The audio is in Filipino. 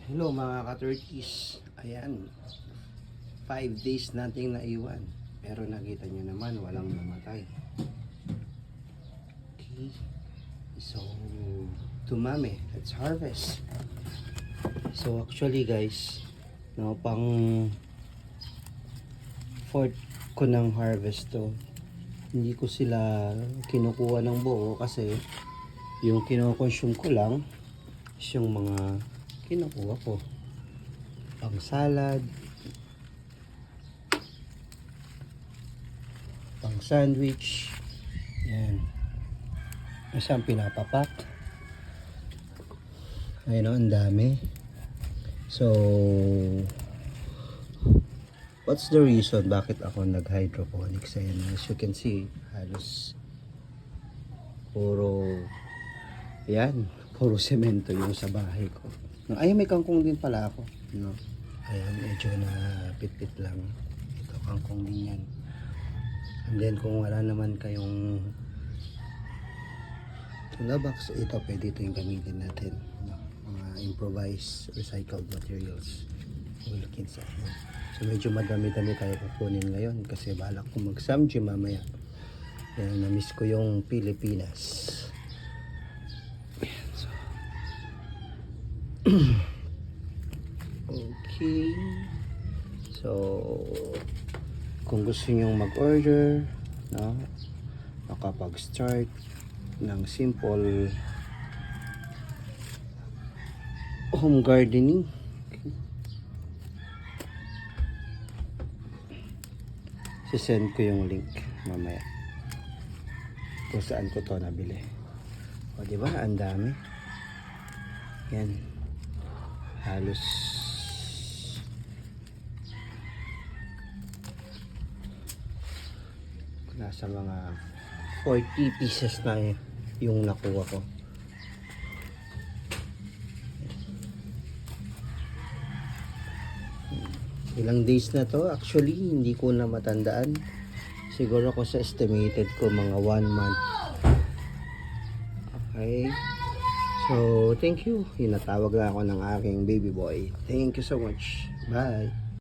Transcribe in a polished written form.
Hello mga ka-turkeys. Ayan, 5 days nating naiwan, pero nakita nyo naman walang namatay. Okay, so tumami, let's harvest. So actually guys, no, pang fourth ko ng harvest to. Hindi ko sila kinukuha ng buo kasi yung kinokonsume ko lang is yung mga kinukuha ko pang salad, pang sandwich. Yan, isang pinapapak. Ayun o, ang dami. So what's the reason bakit ako nag hydroponics? Ayan, as you can see, halos puro yan, puro semento yung sa bahay ko. Ay, may kangkong din pala ako, no? Ayan, medyo na pit-pit lang. Ito, kangkong din yan. And then kung wala naman kayong tuna box, ito pwede ito yung gamitin natin, no? Mga improvised recycled materials. We'll look inside. So medyo madami-dami tayo kukunin ngayon kasi balak ko mag-samji mamaya. Yan, na-miss ko yung Pilipinas. So okay, so kung gusto nyo mag-order, no, makapag-start ng simple home gardening, sisend ko yung link mamaya kung saan ko to nabili. O diba, ang dami yan, halos nasa mga 40 pieces na yung nakuha ko. Ilang days na to, actually hindi ko na matandaan. Siguro ko sa estimated ko mga 1 month. Okay, so thank you. Hinatawag na ako ng aking baby boy. Thank you so much. Bye.